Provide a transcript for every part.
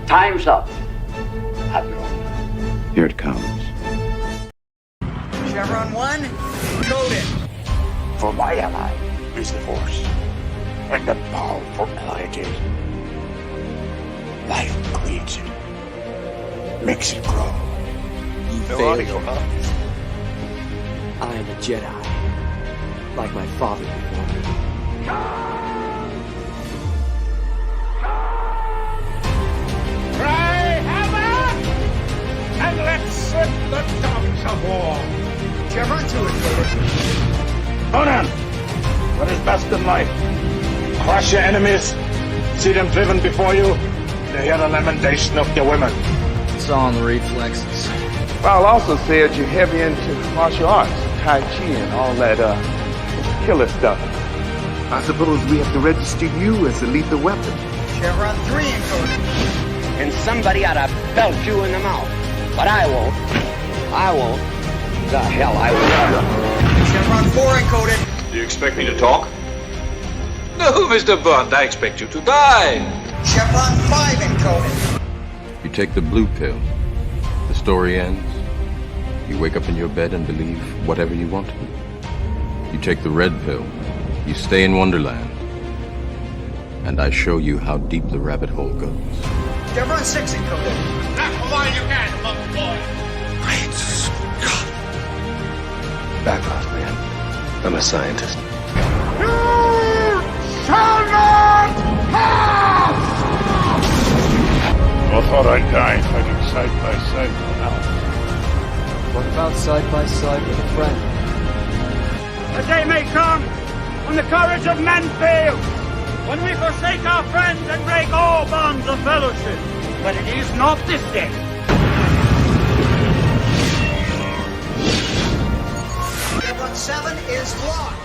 Time's up, Admiral. Here it comes. Chevron 1, coded. For my ally is the Force, and the powerful ally it is. Life creates it, makes it grow. You No audio, huh? I am a Jedi, like my father before me. Cry hammer, and let's set the dogs of war. Chevron 2 is coded. Conan, what is best in life? Crush your enemies, see them driven before you, to hear the lamentation of your women. It's all in the reflexes. Paul also said you're heavy into martial arts, Tai Chi and all that killer stuff. I suppose we have to register you as a lethal weapon. Chevron 3 encoded. And somebody ought to belt you in the mouth. But I won't. I won't. The hell I will. Chevron 4 encoded. Do you expect me to talk? No, Mr. Bond, I expect you to die. Chevron 5 encoded. You take the blue pill. The story ends. You wake up in your bed and believe whatever you want to. You take the red pill. You stay in Wonderland. And I show you how deep the rabbit hole goes. Chevron 6 encoded. That's the line you can, monkey boy. Back off, man. I'm a scientist. You shall not pass! I thought I'd die fighting side by side with Al. What about side by side with a friend? A day may come when the courage of men fails, when we forsake our friends and break all bonds of fellowship. But it is not this day. Chevron 7 is locked.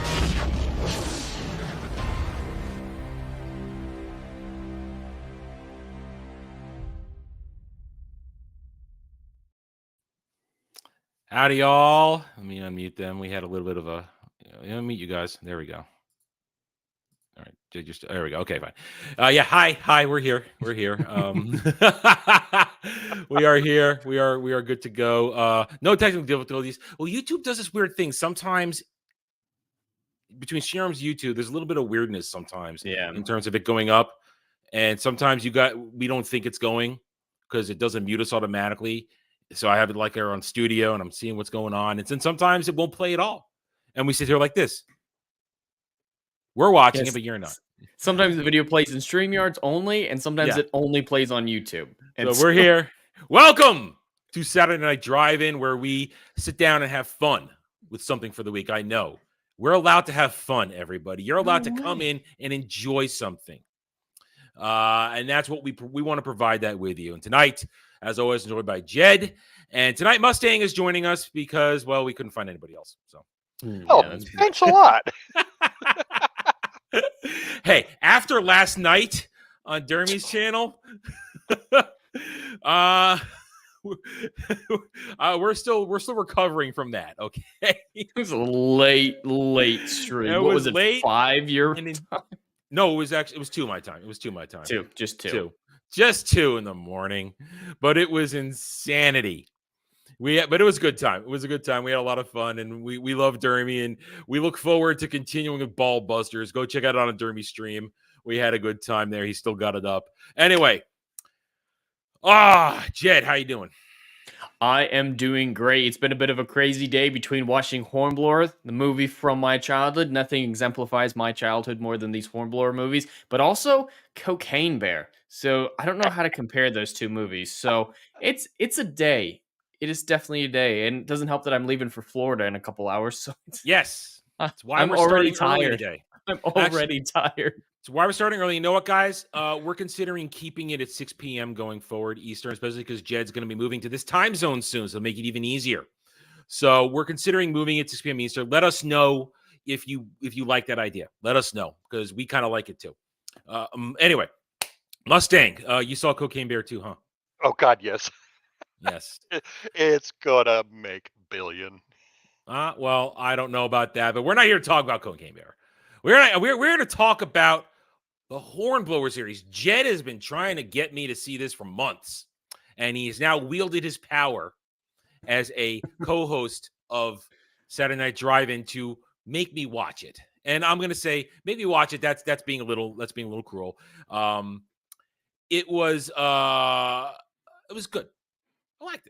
Howdy, y'all. Let me unmute them. We had a little bit of a... Unmute you guys. There we go. All right. There we go. Okay, fine. Yeah, hi. We're here. We are here. We are good to go. No technical difficulties. Well, YouTube does this weird thing. Sometimes between Sharum's YouTube, there's a little bit of weirdness sometimes. Yeah. In terms of it going up. And sometimes we don't think it's going because it doesn't mute us automatically. So I have it like on studio and I'm seeing what's going on. And then sometimes it won't play at all. And we sit here like this. We're watching it, but you're not. Sometimes the video plays in StreamYards only, and sometimes it only plays on YouTube. And so we're here. Welcome to Saturday Night Drive-In, where we sit down and have fun with something for the week. I know. We're allowed to have fun, everybody. You're allowed to come in and enjoy something. And that's what we want to provide that with you. And tonight, as always, enjoyed by Jed. And tonight, Mustang is joining us because, well, we couldn't find anybody else. So, Thanks a lot. Hey, after last night on Dermy's channel, we're still recovering from that. Okay, it was a late stream. What was it? Late 5 year? No, it was 2 my time. It was 2 my time. Just 2 in the morning, but it was insanity. But it was a good time. It was a good time. We had a lot of fun, and we love Dermy, and we look forward to continuing with Ball Busters. Go check it out on a Dermy stream. We had a good time there. He still got it up. Anyway, Jed, how you doing? I am doing great. It's been a bit of a crazy day between watching Hornblower, the movie from my childhood. Nothing exemplifies my childhood more than these Hornblower movies, but also Cocaine Bear. So I don't know how to compare those two movies. So it's a day. It is definitely a day, and it doesn't help that I'm leaving for Florida in a couple hours. So yes, that's why I'm we're already starting tired. Today. I'm already tired. That's why we're starting early. You know what, guys? We're considering keeping it at 6 p.m. going forward Eastern, especially because Jed's going to be moving to this time zone soon, so it'll make it even easier. So we're considering moving it to 6 p.m. Eastern. Let us know if you like that idea. Let us know because we kind of like it too. Anyway, Mustang, you saw Cocaine Bear too, huh? Oh God, yes. Yes. It's gonna make billion. Well, I don't know about that, but we're not here to talk about Cocaine Bear. We're here to talk about the Hornblower series. Jed has been trying to get me to see this for months, and he has now wielded his power as a co-host of Saturday Night Drive-In to make me watch it. And I'm gonna say, make me watch it. That's being a little cruel. It was good. I liked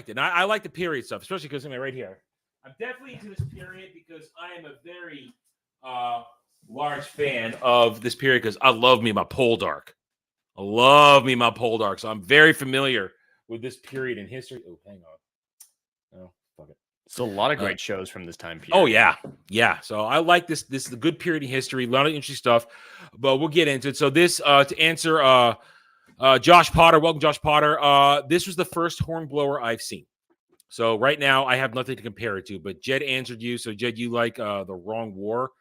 it. And I like the period stuff, especially because I'm right here. I'm definitely into this period because I am a very large fan of this period because I love me my Poldark. So I'm very familiar with this period in history. Oh, hang on. Oh, fuck it. So a lot of great shows from this time period. Oh, yeah. So I like this. This is a good period in history. A lot of interesting stuff, but we'll get into it. So this, to answer Josh Potter, welcome, Josh Potter. This was the first Hornblower I've seen. So right now I have nothing to compare it to, but Jed answered you. So Jed, you like The Wrong War?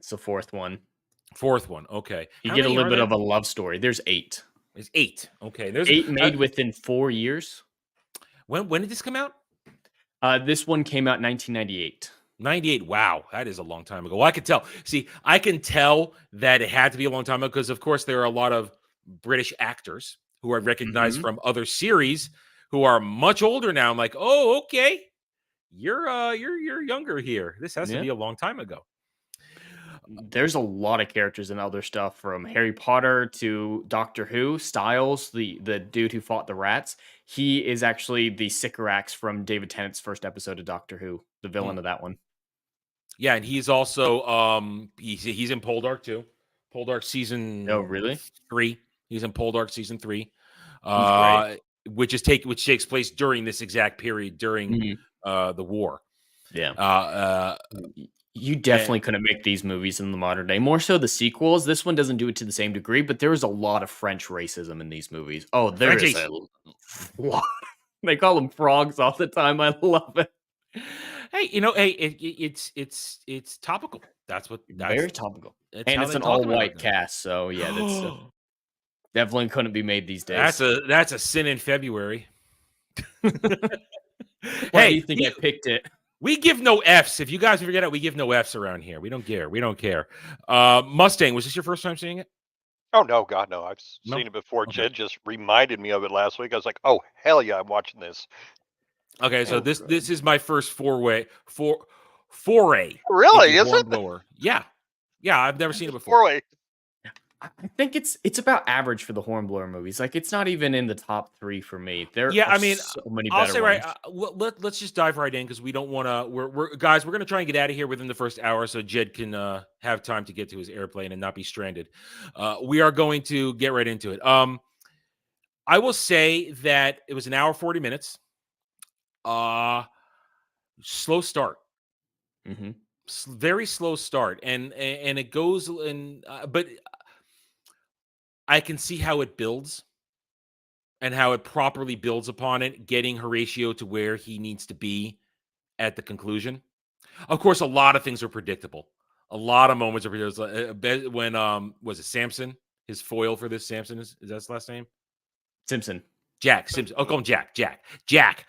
It's the fourth one. Okay. You get a little bit of a love story. There's 8. There's 8. Okay. There's 8 made within 4 years. When did this come out? This one came out in 1998. 98. Wow, that is a long time ago. Well, I could tell. See, I can tell that it had to be a long time ago because, of course, there are a lot of British actors who I recognize from other series who are much older now. I'm like, oh, okay, you're younger here. This has to be a long time ago. There's a lot of characters in other stuff, from Harry Potter to Doctor Who. Styles, the dude who fought the rats, he is actually the Sycorax from David Tennant's first episode of Doctor Who, the villain of that one. Yeah, and he's also he's in Poldark too. Poldark season 3. He's in Poldark season 3. Which takes place during this exact period during the war. Yeah. You definitely couldn't make these movies in the modern day. More so the sequels. This one doesn't do it to the same degree, but there is a lot of French racism in these movies. Oh, there's a lot. They call them frogs all the time. I love it. Hey, it's topical. That's very topical. And it's an all-white cast, so yeah, that's definitely couldn't be made these days. That's a sin in February. Why do you think I picked it? We give no Fs. If you guys forget it, we give no Fs around here. We don't care. Mustang, was this your first time seeing it? Oh, no, God, no. I've seen it before. Okay. Jed just reminded me of it last week. I was like, oh, hell yeah, I'm watching this. Okay, so this is my first foray. Really? Is it? Yeah, I've never seen it before. Foray. I think it's about average for the Hornblower movies. Like, it's not even in the top 3 for me. So many better I'll say ones. let's just dive right in because we don't want to. We're guys. We're gonna try and get out of here within the first hour so Jed can have time to get to his airplane and not be stranded. We are going to get right into it. I will say that it was an hour 40 minutes. Slow start. Very slow start, and it goes but I can see how it builds and how it properly builds upon it, getting Horatio to where he needs to be at the conclusion. Of course, a lot of things are predictable. A lot of moments are predictable. When was it Samson? His foil for this, Samson is that his last name? Simpson. Jack Simpson. I'll call him Jack. Jack.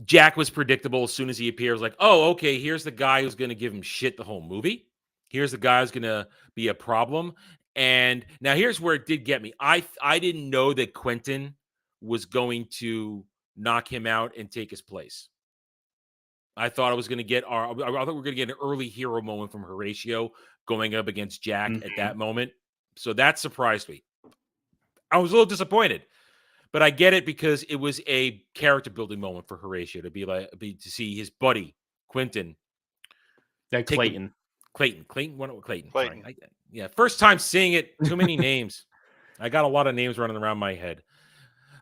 Jack was predictable as soon as he appears. Like, oh, okay, here's the guy who's going to give him shit the whole movie. Here's the guy who's going to be a problem. And now here's where it did get me. I didn't know that Quentin was going to knock him out and take his place. I thought I was going to get I thought we were going to get an early hero moment from Horatio going up against Jack at that moment. So that surprised me. I was a little disappointed, but I get it because it was a character building moment for Horatio to see his buddy Quentin. Clayton. Clayton. Sorry. Yeah, first time seeing it. Too many names. I got a lot of names running around my head.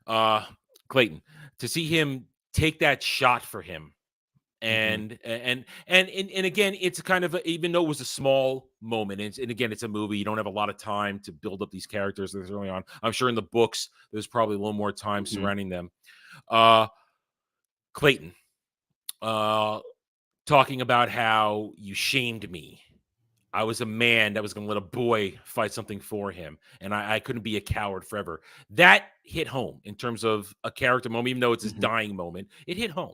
Clayton, to see him take that shot for him, and again, it's kind of even though it was a small moment, and again, it's a movie. You don't have a lot of time to build up these characters that's early on. I'm sure in the books there's probably a little more time surrounding them. Clayton, talking about how you shamed me. I was a man that was going to let a boy fight something for him, and I couldn't be a coward forever. That hit home in terms of a character moment, even though it's his dying moment. It hit home.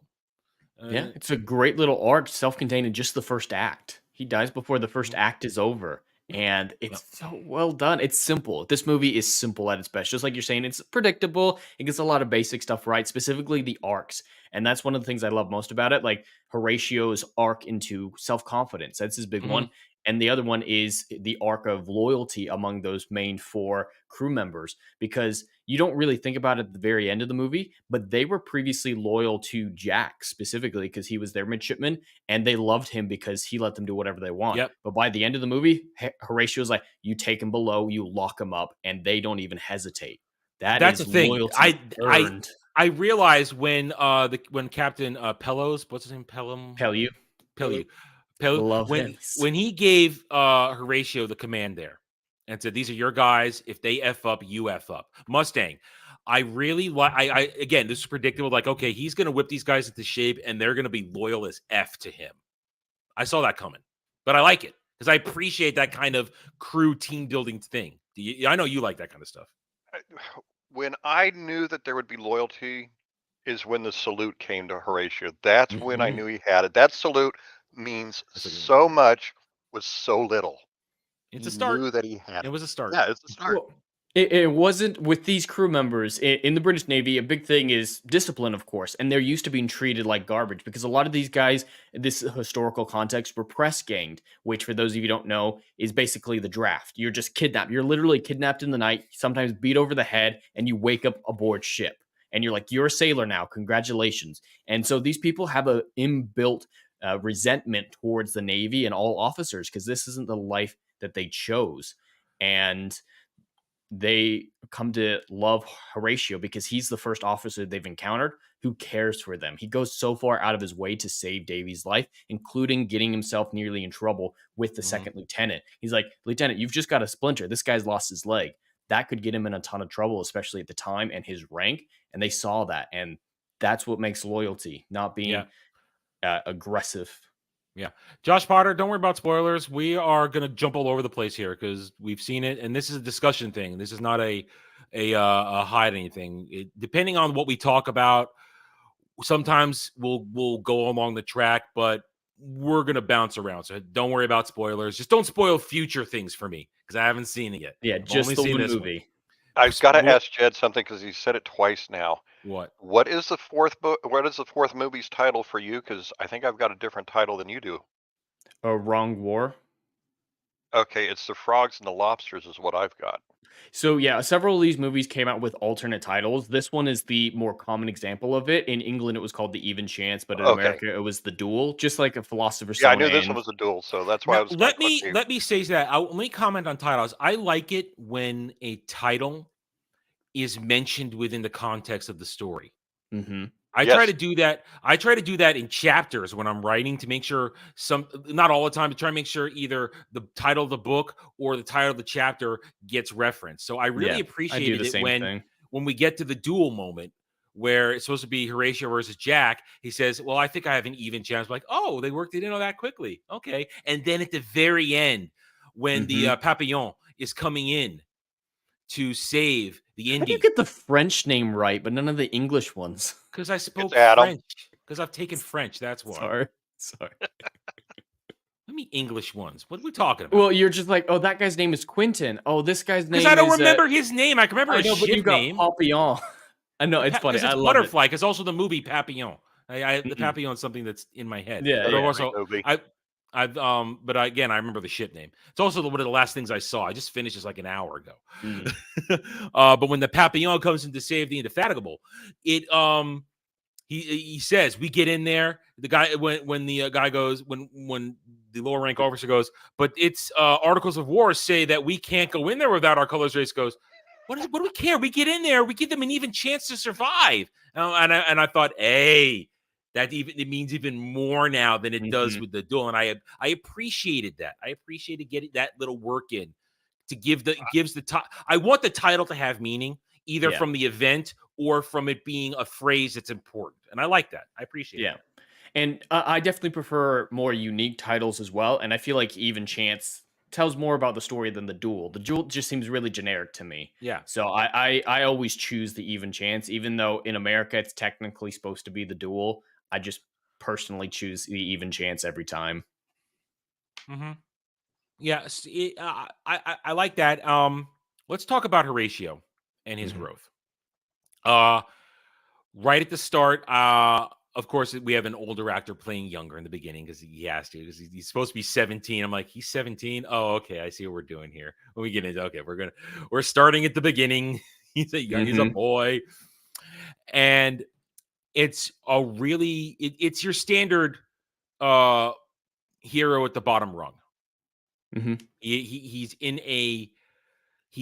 It's a great little arc, self-contained in just the first act. He dies before the first act is over, And it's so well done. It's simple. This movie is simple at its best. Just like you're saying, it's predictable. It gets a lot of basic stuff right, specifically the arcs. And that's one of the things I love most about it. Like Horatio's arc into self confidence. That's his big one. And the other one is the arc of loyalty among those main 4 crew members, because you don't really think about it at the very end of the movie, but they were previously loyal to Jack specifically because he was their midshipman, and they loved him because he let them do whatever they want. Yep. But by the end of the movie, Horatio's like, you take him below, you lock him up, and they don't even hesitate. That's the thing. loyalty earned. I realized when Captain Pellos, what's his name, Pellew. Love him. When he gave Horatio the command there and said, "These are your guys. If they f up, you f up." Mustang. I really like. I again, this is predictable. Like, okay, he's going to whip these guys into shape, and they're going to be loyal as f to him. I saw that coming, but I like it because I appreciate that kind of crew team building thing. I know you like that kind of stuff. When I knew that there would be loyalty is when the salute came to Horatio. That's when I knew he had it. That salute means so much with so little. It's a start. Knew that he had it was a start. Yeah, it's a start. Well, it wasn't with these crew members in the British Navy. A big thing is discipline, of course, and they're used to being treated like garbage because a lot of these guys, in this historical context, were press ganged, which, for those of you who don't know, is basically the draft. You're just kidnapped. You're literally kidnapped in the night, sometimes beat over the head, and you wake up aboard ship. And you're like, you're a sailor now. Congratulations. And so these people have a inbuilt resentment towards the Navy and all officers because this isn't the life that they chose. And they come to love Horatio because he's the first officer they've encountered who cares for them. He goes so far out of his way to save Davy's life, including getting himself nearly in trouble with the second lieutenant. He's like, "Lieutenant, you've just got a splinter. This guy's lost his leg." That could get him in a ton of trouble, especially at the time and his rank. And they saw that. And that's what makes loyalty, not being aggressive. Yeah. Josh Potter, don't worry about spoilers. We are going to jump all over the place here because we've seen it. And this is a discussion thing. This is not a hide anything. Depending on what we talk about, sometimes we'll go along the track, but we're going to bounce around. So don't worry about spoilers. Just don't spoil future things for me because I haven't seen it yet. Yeah, just the movie. I've got to ask Jed something because he said it twice now. What is the fourth book? What is the fourth movie's title for you? Because I think I've got a different title than you do. Wrong War. Okay, it's the Frogs and the Lobsters is what I've got. So yeah, several of these movies came out with alternate titles. This one is the more common example of it. In England, it was called The Even Chance, but in America, it was The Duel, just like a Philosopher's Stone. Yeah, I knew this one was a duel, so that's why I was. Let me say that. Let me comment on titles. I like it when a title is mentioned within the context of the story. I try to do that. I try to do that in chapters when I'm writing to make sure not all the time, to try to make sure either the title of the book or the title of the chapter gets referenced. So I really appreciated it when we get to the duel moment where it's supposed to be Horatio versus Jack. He says, "Well, I think I have an even chance." I'm like, "Oh, they worked it in that quickly." Okay. And then at the very end, when the Papillon is coming in to save the Indies. How do you get the French name right, but none of the English ones? Because I spoke French. Because I've taken French. That's why. Sorry. Let me English ones. What are we talking about? Well, you're just like, oh, that guy's name is Quentin. Oh, this guy's name is... Because I don't remember his name. I can remember his ship name. Papillon. I know, it's funny. I love Butterfly, because also the movie Papillon. The Papillon is something that's in my head. Yeah, but again, I remember the ship name. It's also one of the last things I saw. I just finished this like an hour ago. But when the Papillon comes in to save the Indefatigable, he says, we get in there. The guy when the guy goes, when the lower rank officer goes, but it's Articles of War say that we can't go in there without our colors raised. Goes, what do we care? We get in there, we give them an even chance to survive. And I thought, hey. It means even more now than it does with the duel, and I appreciated that. I appreciated getting that little work in to gives the I want the title to have meaning, either from the event or from it being a phrase that's important, and I like that. I appreciate that. And I definitely prefer more unique titles as well. And I feel like Even Chance tells more about the story than the duel. The duel just seems really generic to me. Yeah. So I always choose the Even Chance, even though in America it's technically supposed to be the duel. I just personally choose the Even Chance every time. Yeah, I like that. Let's talk about Horatio and his growth. Right at the start, of course, we have an older actor playing younger in the beginning because he has to. Because he's supposed to be 17. I'm like, he's 17. Oh, okay, I see what we're doing here. When we get into we're starting at the beginning. He's a boy, and it's it's your standard hero at the bottom rung. He's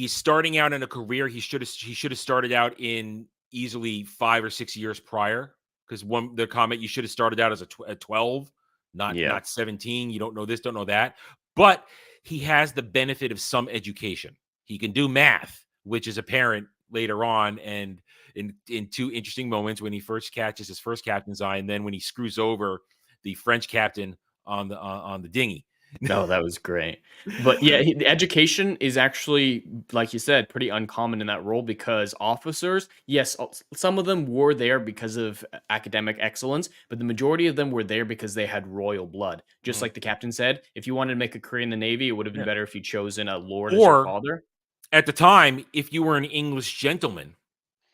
starting out in a career he should have started out in easily 5 or 6 years prior, because the comment, you should have started out as a 12, not 17. You don't know this, don't know that, but he has the benefit of some education. He can do math, which is apparent later on, and in two interesting moments, when he first catches his first captain's eye, and then when he screws over the French captain on the dinghy. No, that was great. But yeah, the education is actually, like you said, pretty uncommon in that role, because officers, yes, some of them were there because of academic excellence, but the majority of them were there because they had royal blood. Just like the captain said, if you wanted to make a career in the Navy, it would have been better if you chosen a lord as your father. At the time, if you were an English gentleman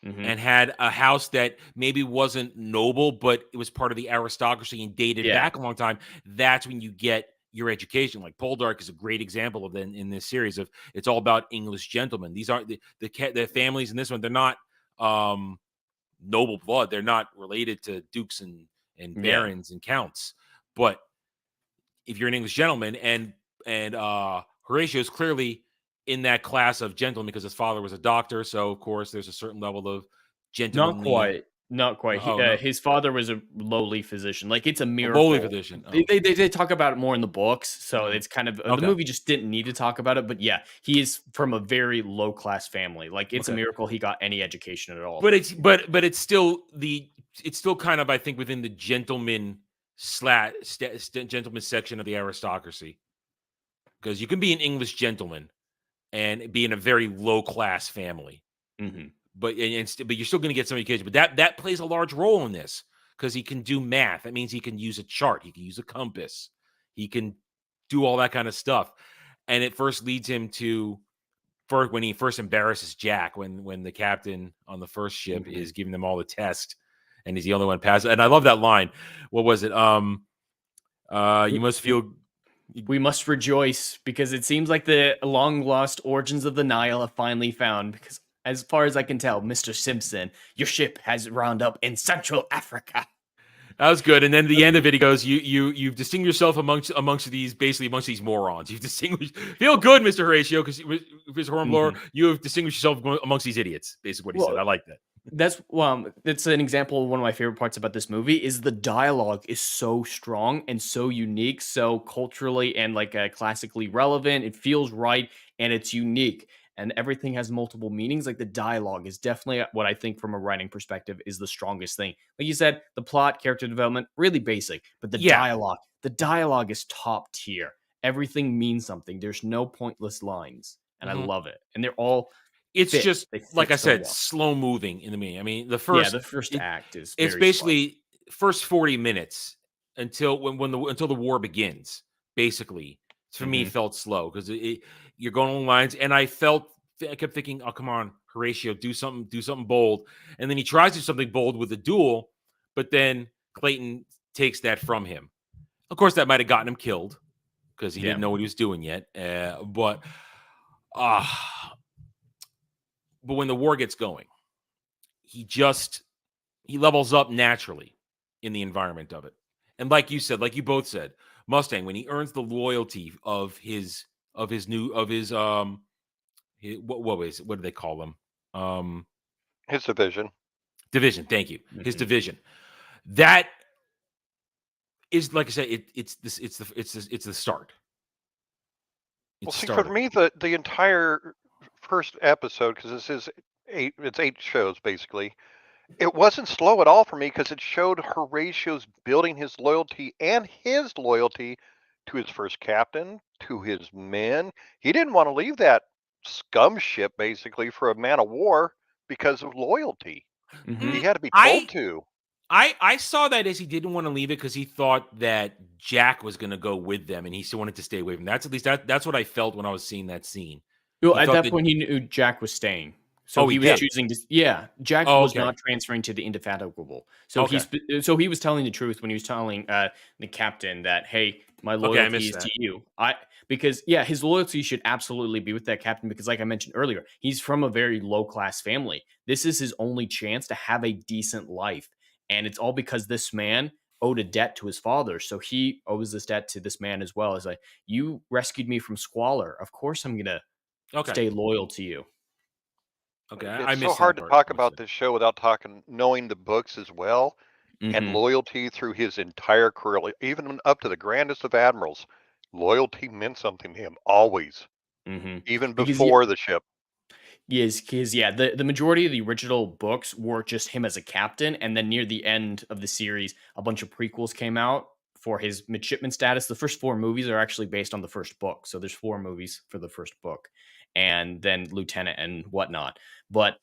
and had a house that maybe wasn't noble, but it was part of the aristocracy and dated back a long time, that's when you get your education. Like Poldark is a great example of in this series of, it's all about English gentlemen. These aren't the families in this one. They're not noble blood. They're not related to dukes and barons and counts. But if you're an English gentleman, and Horatio is clearly in that class of gentlemen because his father was a doctor, so of course there's a certain level of gentlemanly. Not quite. No. His father was a lowly physician. Like, it's a miracle. Lowly physician. Oh. They talk about it more in the books, so it's kind of the movie just didn't need to talk about it. But yeah, he is from a very low class family. Like, it's a miracle he got any education at all. But it's still kind of, I think, within the gentleman section of the aristocracy, because you can be an English gentleman and be in a very low class family. But you're still going to get some education. But that plays a large role in this, because he can do math. That means he can use a chart. He can use a compass. He can do all that kind of stuff. And it first leads him to, when he first embarrasses Jack, when the captain on the first ship is giving them all the test, and he's the only one pass. And I love that line. What was it? You must feel. We must rejoice, because it seems like the long lost origins of the Nile have finally found, because as far as I can tell, Mr. Simpson, your ship has round up in Central Africa. That was good. And then at the end of it, he goes, you've distinguished yourself amongst these morons. You've distinguished, feel good, Mr. Horatio, because Mr. Hornblower, you have distinguished yourself amongst these idiots. Basically what he said. I like that. That's an example of one of my favorite parts about this movie, is the dialogue is so strong and so unique, so culturally and classically relevant. It feels right, and it's unique. And everything has multiple meanings. Like, the dialogue is definitely what I think, from a writing perspective, is the strongest thing. Like you said, the plot, character development, really basic, but the dialogue is top tier. Everything means something. There's no pointless lines, and I love it. And they're all. It's just, like I said, slow moving in the meaning. I mean, the first act is. It's basically first 40 minutes until until the war begins. Basically, for me, felt slow, because you're going on lines, and I kept thinking, oh, come on, Horatio, do something bold. And then he tries to do something bold with a duel, but then Clayton takes that from him. Of course, that might have gotten him killed, because he didn't know what he was doing yet. But when the war gets going, he levels up naturally in the environment of it. And like you said, like you both said, Mustang, when he earns the loyalty of his what do they call him? His division. Thank you. His division. That is, like I said, it's the start. For me, the entire first episode, because this is it's 8 shows basically, it wasn't slow at all for me, because it showed Horatio's building his loyalty to his first captain, to his men. He didn't want to leave that scum ship basically for a man of war because of loyalty. He had to be told to. I saw that as he didn't want to leave it because he thought that Jack was going to go with them, and he still wanted to stay away from. That's at least that's what I felt when I was seeing that scene. Well, He at thought that point, he knew Jack was staying. So Oh, he he was did? choosing to. Yeah, Jack Oh, was okay. not transferring to the Indefatigable. So Okay. so he was telling the truth when he was telling the captain that, hey, my I loyalty missed is that. to you. Because yeah, his loyalty should absolutely be with that captain because, like I mentioned earlier, he's from a very low class family. This is his only chance to have a decent life, and it's all because this man owed a debt to his father. So he owes this debt to this man as well. It's like, you rescued me from squalor. Of course, I'm gonna Okay. stay loyal to you. Okay. It's I so missed hard that to part. talk I missed about it. this show without knowing the books as well, and Mhm. loyalty through his entire career, even up to the grandest of admirals. Loyalty meant something to him always, Mhm. even Because before the ship. yeah, the majority of the original books were just him as a captain, and then near the end of the series, a bunch of prequels came out for his midshipman status. The first 4 movies are actually based on the first book, so there's 4 movies for the first book, and then lieutenant and whatnot. But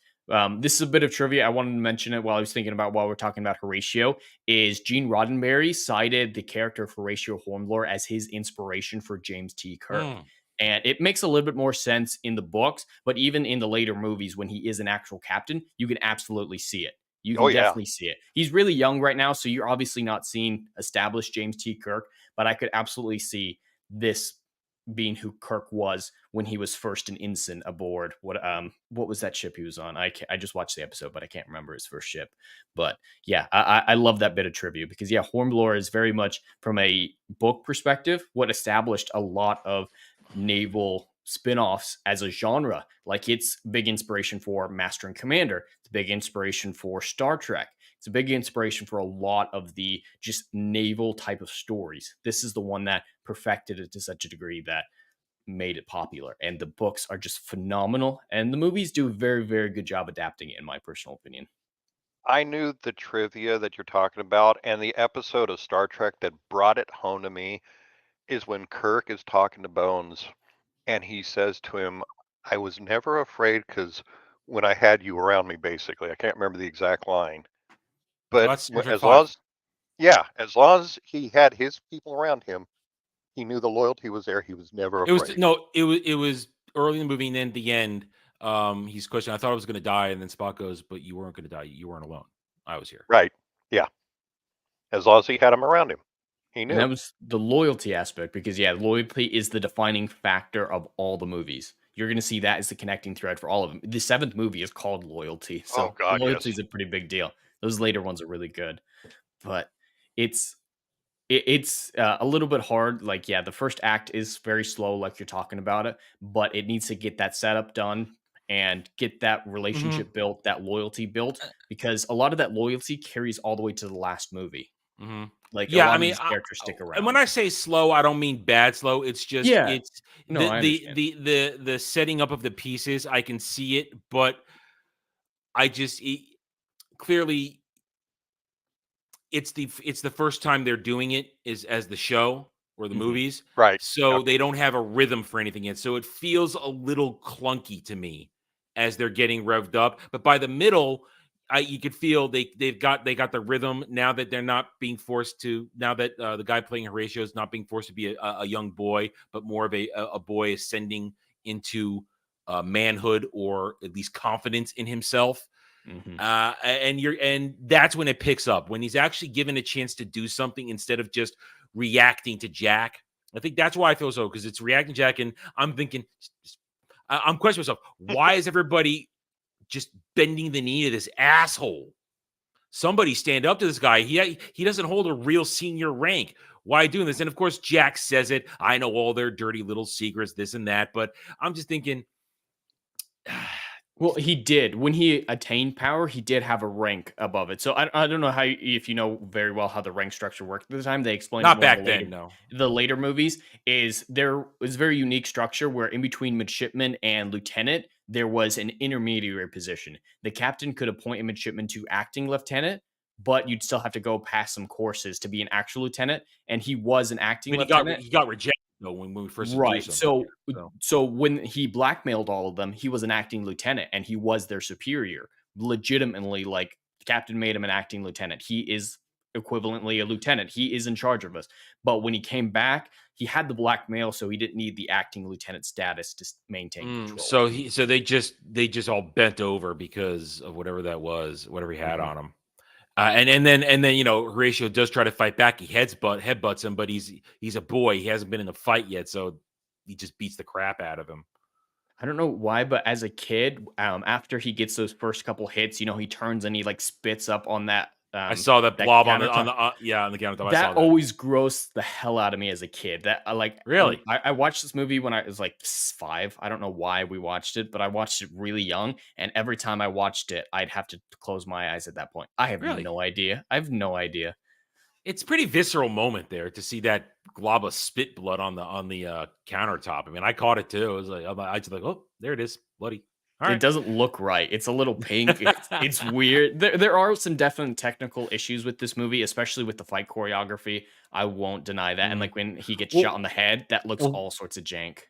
this is a bit of trivia. I wanted to mention it while I was thinking about while we're talking about Horatio. Is Gene Roddenberry cited the character of Horatio Hornblower as his inspiration for James T. Kirk. Mm. And it makes a little bit more sense in the books, but even in the later movies, when he is an actual captain, you can absolutely see it. You Oh can yeah, definitely see it. He's really young right now, so you're obviously not seeing established James T. Kirk, but I could absolutely see this being who Kirk was when he was first an ensign aboard. What was that ship he was on? I just watched the episode, but I can't remember his first ship. But yeah, I love that bit of trivia because yeah, Hornblower is very much from a book perspective what established a lot of naval spin-offs as a genre. Like, it's big inspiration for Master and Commander. It's a big inspiration for Star Trek. It's a big inspiration for a lot of the just naval type of stories. This is the one that perfected it to such a degree that made it popular. And the books are just phenomenal. And the movies do a very, very good job adapting it, in my personal opinion. I knew the trivia that you're talking about, and the episode of Star Trek that brought it home to me is when Kirk is talking to Bones, and he says to him, "I was never afraid because when I had you around me," basically. I can't remember the exact line, but That's Star Trek as long 5. as as long as he had his people around him, he knew the loyalty was there. He was never It was afraid. no, it was early in the movie, and then at the end, he's questioning. I thought I was going to die, and then Spock goes, "But you weren't going to die. You weren't alone. I was here." Right. Yeah. As long as he had him around him, he And that knew. was the loyalty aspect because, yeah, loyalty is the defining factor of all the movies. You're going to see that as the connecting thread for all of them. The 7th movie is called Loyalty. Oh So God, loyalty yes. is a pretty big deal. Those later ones are really good. But it's it's a little bit hard. Like, yeah, the first act is very slow, like you're talking about it, but it needs to get that setup done and get that Hmm. relationship built, that loyalty built, because a lot of that loyalty carries all the way to the last movie. Hmm. Like, a Yeah, I lot of mean, these characters stick and when around. I say slow, I don't mean bad slow. It's just Yeah, it's no, I understand. the setting up of the pieces. I can see it, but I just clearly it's the first time they're doing it is as the show or the Mhm. movies, Right. so Yep. they don't have a rhythm for anything yet. So it feels a little clunky to me as they're getting revved up. But by the middle, you could feel they got the rhythm now that they're not being forced to. Now that the guy playing Horatio is not being forced to be a young boy, but more of a boy ascending into manhood or at least confidence in himself. Mhm. And that's when it picks up when he's actually given a chance to do something instead of just reacting to Jack. I think that's why I feel so because it's reacting to Jack, and I'm thinking, I'm questioning myself. Why is everybody just bending the knee to this asshole? Somebody stand up to this guy. He doesn't hold a real senior rank. Why doing this? And of course, Jack says it. I know all their dirty little secrets, this and that. But I'm just thinking, Well, he did. When he attained power, he did have a rank above it. So I don't know how if you know very well how the rank structure worked at the time. They explained it not more in back then, no. the later movies. Is there was a very unique structure where in between midshipman and lieutenant there was an intermediary position. The captain could appoint a midshipman to acting lieutenant, but you'd still have to go past some courses to be an actual lieutenant. And he was an I acting mean, lieutenant. he got rejected though when we first Right. introduced him. So when he blackmailed all of them, he was an acting lieutenant and he was their superior, legitimately like captain made him an acting lieutenant. He is equivalently a lieutenant. He is in charge of us. But when he came back, he had the blackmail, so he didn't need the acting lieutenant status to maintain control. So they just all bent over because of whatever that was, whatever he had on him. And then you know, Horatio does try to fight back. He headbutts him, but he's a boy. He hasn't been in the fight yet, so he just beats the crap out of him. I don't know why, but as a kid, after he gets those first couple hits, you know, he turns and he like spits up on that. I saw that blob on the countertop. That always grossed the hell out of me as a kid. That really, I watched this movie when I was like 5. I don't know why we watched it, but I watched it really young, and every time I watched it, I'd have to close my eyes at that point. I have no idea. I have no idea. It's a pretty visceral moment there to see that glob of spit blood on the countertop. I mean, I caught it too. It was like, I just like, oh, there it is, bloody. All right. It doesn't look right. It's a little pink. It's weird. There are some definite technical issues with this movie, especially with the fight choreography. I won't deny that. And like when he gets shot on the head, that looks all sorts of jank.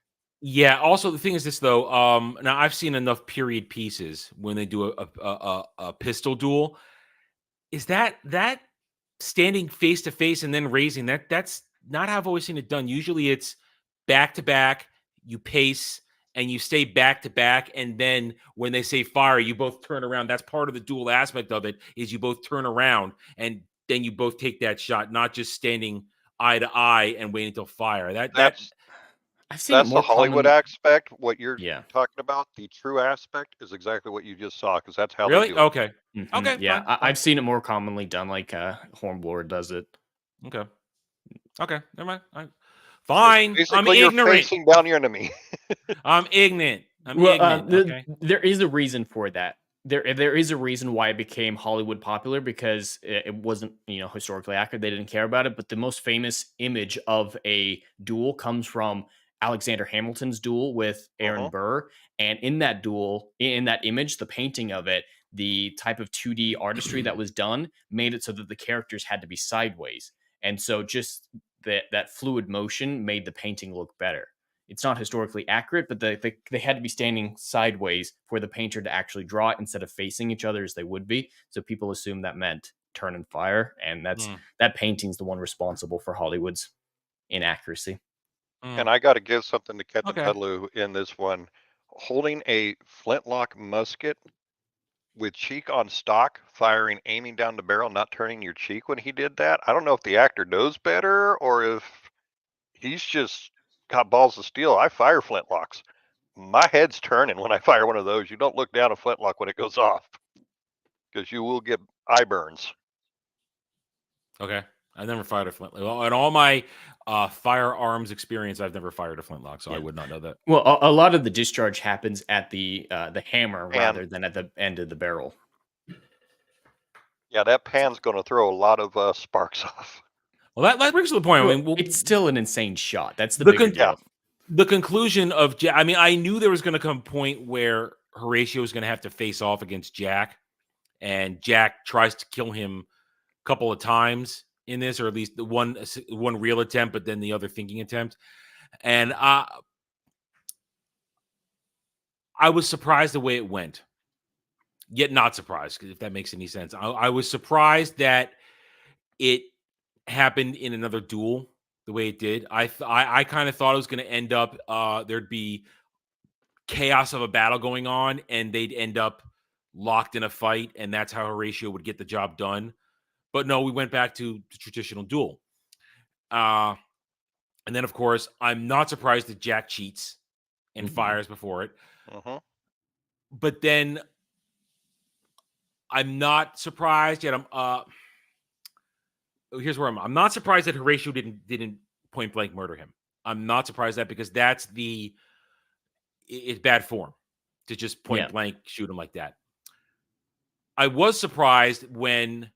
Yeah. Also, the thing is this though. Now I've seen enough period pieces when they do a pistol duel. Is that standing face to face and then raising that's not how I've always seen it done. Usually it's back to back, you pace and you stay back to back, and then when they say fire, you both turn around. That's part of the dual aspect of it, is you both turn around and then you both take that shot, not just standing eye to eye and waiting until fire. That's the Hollywood aspect. What you're talking about, the true aspect, is exactly what you just saw, because that's how they do it. Okay. Okay. Yeah, I've seen it more commonly done, like Hornblower does it. Okay. Never mind. Fine. I'm ignorant. You're facing down your enemy. I'm ignorant. Okay. There is a reason for that. There is a reason why it became Hollywood popular, because it wasn't, you know, historically accurate. They didn't care about it. But the most famous image of a duel comes from Alexander Hamilton's duel with Aaron Burr. And in that duel, in that image, the painting of it, the type of 2D artistry that was done made it so that the characters had to be sideways. And so just that fluid motion made the painting look better. It's not historically accurate, but they had to be standing sideways for the painter to actually draw it instead of facing each other as they would be. So people assume that meant turn and fire. And that painting's the one responsible for Hollywood's inaccuracy. And I got to give something to Captain Tudelu in this one. Holding a flintlock musket with cheek on stock, aiming down the barrel, not turning your cheek when he did that. I don't know if the actor knows better or if he's just got balls of steel. I fire flintlocks. My head's turning when I fire one of those. You don't look down a flintlock when it goes off, because you will get eye burns. Okay. I've never fired a flintlock. Well, in all my firearms experience, I've never fired a flintlock, so I would not know that. Well, a lot of the discharge happens at the hammer rather than at the end of the barrel. Yeah, that pan's going to throw a lot of sparks off. Well, that brings to the point. Well, it's still an insane shot. That's the bigger deal. The conclusion of Jack. I mean, I knew there was going to come a point where Horatio was going to have to face off against Jack, and Jack tries to kill him a couple of times in this, or at least the one real attempt, but then the other thinking attempt. And I was surprised the way it went, yet not surprised, if that makes any sense. I was surprised that it happened in another duel the way it did. I kind of thought it was going to end up, there'd be chaos of a battle going on, and they'd end up locked in a fight, and that's how Horatio would get the job done. But no, we went back to the traditional duel. And then, of course, I'm not surprised that Jack cheats and fires before it. But then I'm not surprised yet. Here's where I'm not surprised that Horatio didn't point blank murder him. I'm not surprised that, because it's bad form to just point blank shoot him like that. I was surprised when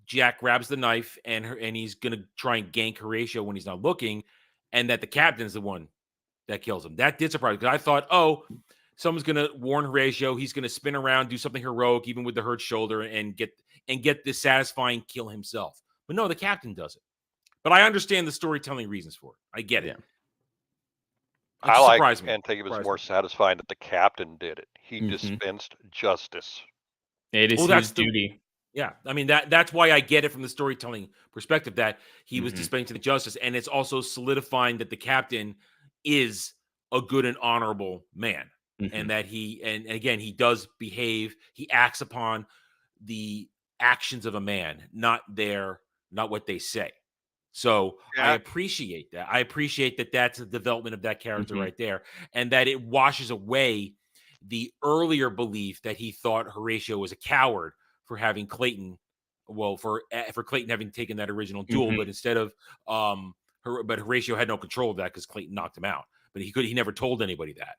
Jack grabs the knife and he's going to try and gank Horatio when he's not looking, and that the captain's the one that kills him. That did surprise me, because I thought, someone's going to warn Horatio. He's going to spin around, do something heroic, even with the hurt shoulder, and get this satisfying kill himself. But no, the captain does it. But I understand the storytelling reasons for it. I get it. I like, and think it was more satisfying that the captain did it. He dispensed justice. It is his duty. Yeah, I mean that's why I get it from the storytelling perspective that he was Mhm. displaying to the justice, and it's also solidifying that the captain is a good and honorable man, and Mhm. that and again he does behave, he acts upon the actions of a man, not what they say. So I Jack, appreciate that. I appreciate that that's a development of that character Mhm. right there, and that it washes away the earlier belief that he thought Horatio was a coward for having Clayton, well, for Clayton having taken that original duel, Mhm. but instead of but Horatio had no control of that because Clayton knocked him out. But he never told anybody that.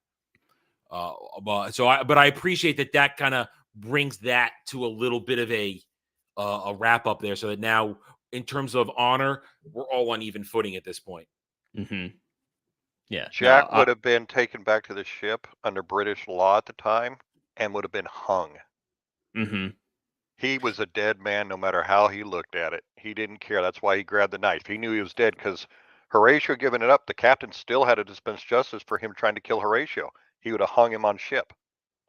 But I appreciate that that kind of brings that to a little bit of a wrap up there, so that now in terms of honor, we're all on even footing at this point. Mhm. Yeah. No. Jack would have been taken back to the ship under British law at the time and would have been hung. Mhm. He was a dead man no matter how he looked at it. He didn't care. That's why he grabbed the knife. He knew he was dead because Horatio giving it up, the captain still had to dispense justice for him trying to kill Horatio. He would have hung him on ship.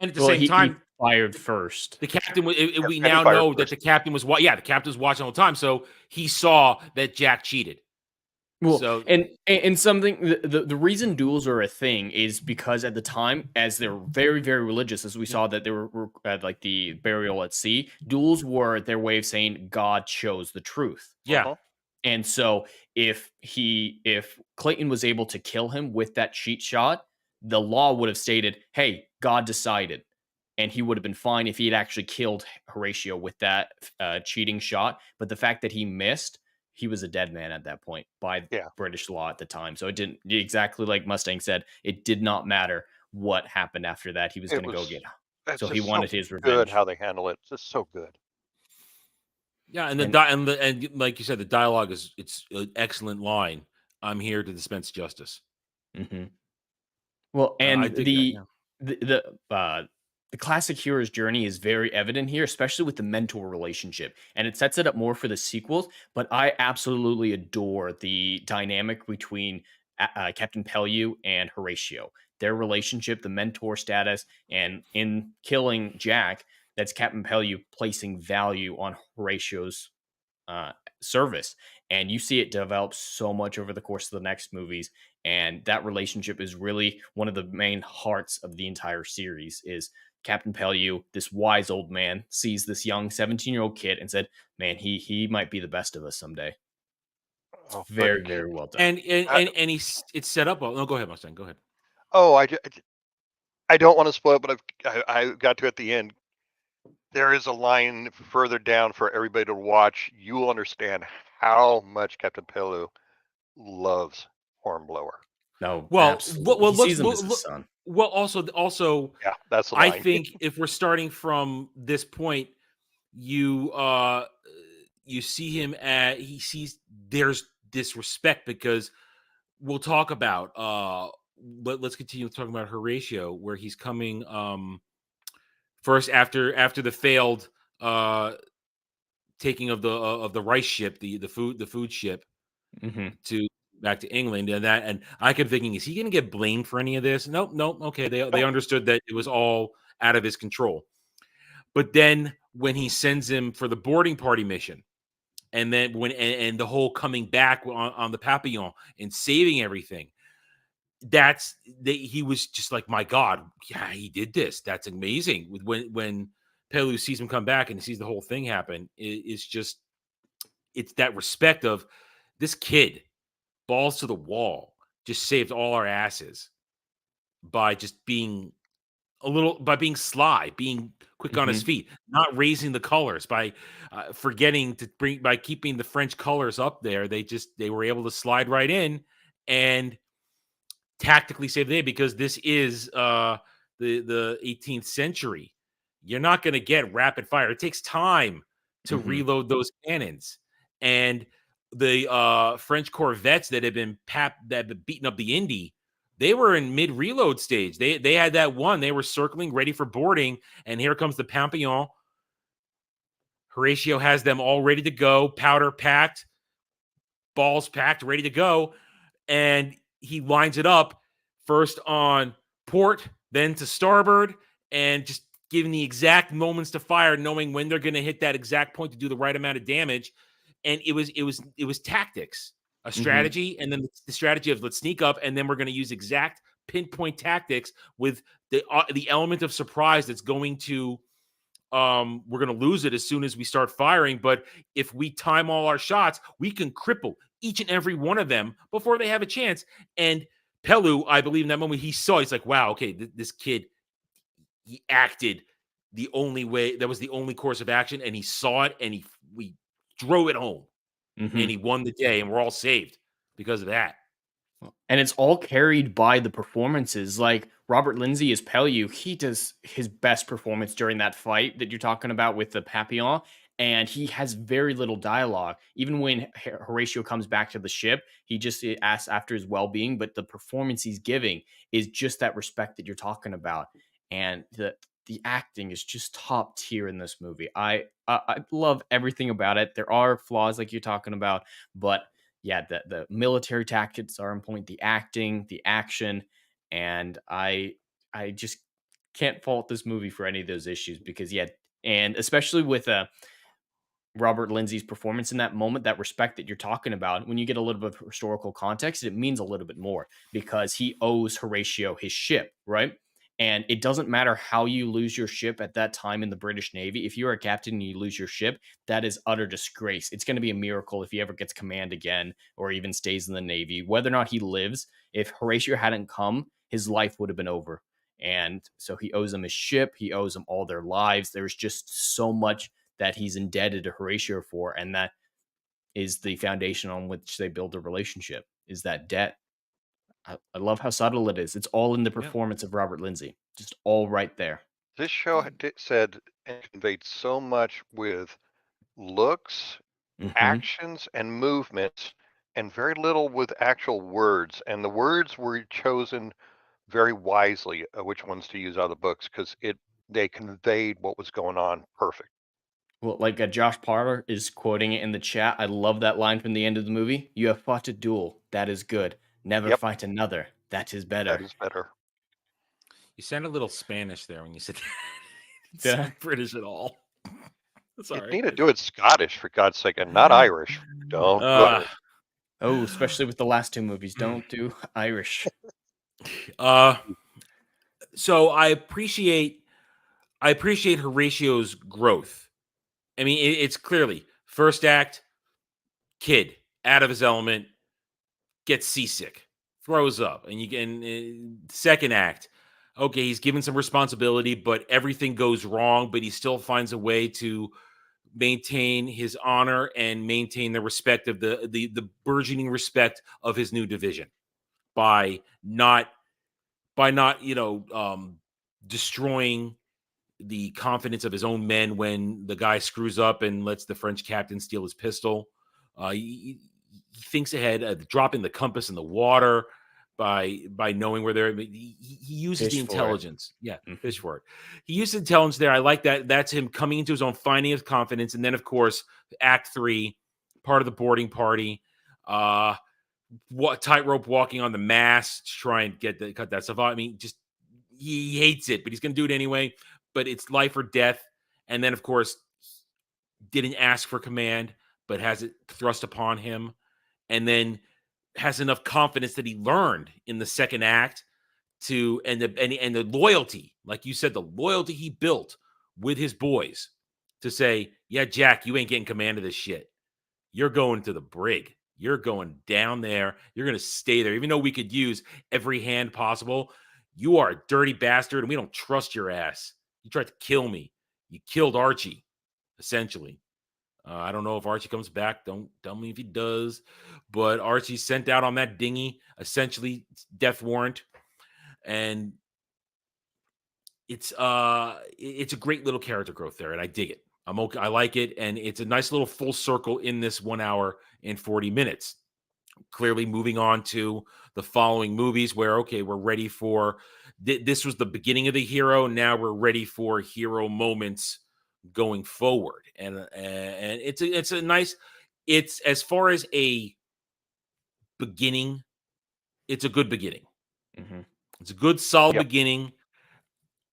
And at the Well, same he time, fired first. the captain, Yeah, we and he now fired know that first. the captain was the captain was watching all the time, so he saw that Jack cheated. Well, So and something the reason duels are a thing is because at the time, as they're very very religious, as we saw that they were at like the burial at sea, duels were their way of saying God chose the truth. yeah, Uh-huh. And so if Clayton was able to kill him with that cheat shot, the law would have stated, "Hey, God decided," and he would have been fine if he had actually killed Horatio with that cheating shot. But the fact that he missed, he was a dead man at that point by Yeah, British law at the time. So it didn't exactly like Mustang said. It did not matter what happened after that. He was it going to go was. get. It's So he just so wanted his good revenge. how they handle it. It's just so good. yeah, and And and like you said, the dialogue it's an excellent line. I'm here to dispense justice. mhm. Well, I and dig that. Yeah. the classic hero's journey is very evident here, especially with the mentor relationship, and it sets it up more for the sequels. But I absolutely adore the dynamic between Captain Pellew and Horatio. Their relationship, the mentor status, and in killing Jack, that's Captain Pellew placing value on Horatio's uh, service. And you see it develop so much over the course of the next movies. And that relationship is really one of the main hearts of the entire series is Captain Pellew, this wise old man, sees this young 17-year-old kid and said, man, he might be the best of us someday. It's Oh, but very, very well done. I, And it's set up well. No, go ahead, Mustang. Go ahead. oh, I don't want to spoil it, but I got to at the end. There is a line further down for everybody to watch. You will understand how much Captain Pellew loves Hornblower. No, Well, absolutely. He sees him as his look, son. well, also, Yeah, that's the I line. think if we're starting from this point, you you see him at he sees there's disrespect because we'll talk about let's continue talking about Horatio where he's coming first after the failed uh taking of the rice ship, the food ship Hmm. to back to England, and I kept thinking, is he going to get blamed for any of this? Nope, nope. Okay, they understood that it was all out of his control. But then when he sends him for the boarding party mission, and then and the whole coming back on the Papillon and saving everything, he was just like, my God, yeah, he did this. That's amazing. When Pellew sees him come back and sees the whole thing happen, it's that respect of this kid, balls to the wall, just saved all our asses by just being by being sly, being quick on his Hmm. feet, not raising the colors, by forgetting to by keeping the French colors up there. They were able to slide right in and tactically save the day because this is the 18th century. You're not going to get rapid fire. It takes time to Hmm. reload those cannons. And the French corvettes that had been beating up the Indy, they were in mid reload stage. They had that one. They were circling, ready for boarding, and here comes the Papillon. Horatio has them all ready to go, powder packed, balls packed, ready to go, and he lines it up first on port, then to starboard, and just given the exact moments to fire, knowing when they're going to hit that exact point to do the right amount of damage. And it was tactics, a strategy, and then the strategy of let's sneak up, and then we're going to use exact pinpoint tactics with the element of surprise that's going to we're going to lose it as soon as we start firing. But if we time all our shots, we can cripple each and every one of them before they have a chance. And Pelu, I believe in that moment, he's like, wow, okay, this kid, he acted the only way. That was the only course of action, and he saw it, and we drove it home, and he won the day, and we're all saved because of that. And it's all carried by the performances. Like Robert Lindsay as Pelu, he does his best performance during that fight that you're talking about with the Papillon, and he has very little dialogue. Even when Horatio comes back to the ship, he just asks after his well-being, but the performance he's giving is just that respect that you're talking about. And the acting is just top tier in this movie. I love everything about it. There are flaws like you're talking about, but yeah, the military tactics are on point, the acting, the action, and I just can't fault this movie for any of those issues because and especially with Robert Lindsay's performance in that moment, that respect that you're talking about, when you get a little bit of historical context, it means a little bit more because he owes Horatio his ship, right? And it doesn't matter how you lose your ship at that time in the British Navy. If you're a captain and you lose your ship, that is utter disgrace. It's going to be a miracle if he ever gets command again or even stays in the Navy. Whether or not he lives, if Horatio hadn't come, his life would have been over. And so he owes him his ship. He owes them all their lives. There's just so much that he's indebted to Horatio for. And that is the foundation on which they build a relationship, is that debt. I love how subtle it is. It's all in the performance of Robert Lindsay. Just all right there. This show said and conveyed so much with looks, actions, and movements, and very little with actual words. And the words were chosen very wisely, which ones to use out of the books, because they conveyed what was going on perfect. Well, like Josh Parler is quoting it in the chat. I love that line from the end of the movie. You have fought a duel. That is good. Never fight another. That is better. That is better. You sound a little Spanish there when you said that. Did Not British at all. Sorry. You need to do it Scottish, for God's sake, and not Irish. Don't do it. Oh, especially with the last two movies. Don't do Irish. So I appreciate Horatio's growth. I mean, it's clearly first act, kid out of his element, gets seasick, throws up, and second act, okay, he's given some responsibility, but everything goes wrong, but he still finds a way to maintain his honor and maintain the respect of the burgeoning respect of his new division by not destroying the confidence of his own men when the guy screws up and lets the French captain steal his pistol. He thinks ahead, dropping the compass in the water by knowing where they're. He uses the intelligence. Yeah, fish for it. He uses intelligence there. I like that. That's him coming into his own, finding his confidence, and then of course, Act 3, part of the boarding party. Tightrope walking on the mast to try and cut that stuff out. I mean, just he hates it, but he's going to do it anyway. But it's life or death. And then, of course, didn't ask for command, but has it thrust upon him. And then has enough confidence that he learned in the second act and the loyalty, like you said, the loyalty he built with his boys to say, yeah, Jack, you ain't getting command of this shit. You're going to the brig. You're going down there. You're going to stay there. Even though we could use every hand possible, you are a dirty bastard, and we don't trust your ass. You tried to kill me. You killed Archie, essentially. I don't know if Archie comes back. Don't tell me if he does. But Archie's sent out on that dinghy, essentially death warrant. And it's a great little character growth there, and I dig it. I'm okay. I like it, and it's a nice little full circle in this 1 hour and 40 minutes. Clearly moving on to the following movies where, okay, we're ready for this was the beginning of the hero. Now we're ready for hero moments going forward. And it's a nice, it's as far as a beginning, it's a good beginning. It's a good, solid beginning.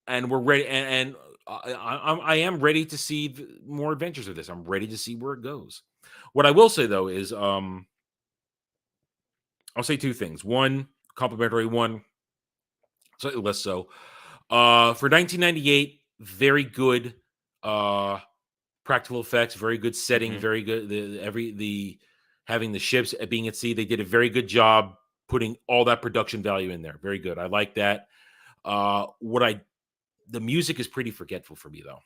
And we're ready. And I am ready to see more adventures of this. I'm ready to see where it goes. What I will say though is, I'll say two things. One, complimentary. One, slightly less so. For 1998, very good practical effects, very good setting, very good. The having the ships being at sea, they did a very good job putting all that production value in there. Very good. I like that. The music is pretty forgetful for me though.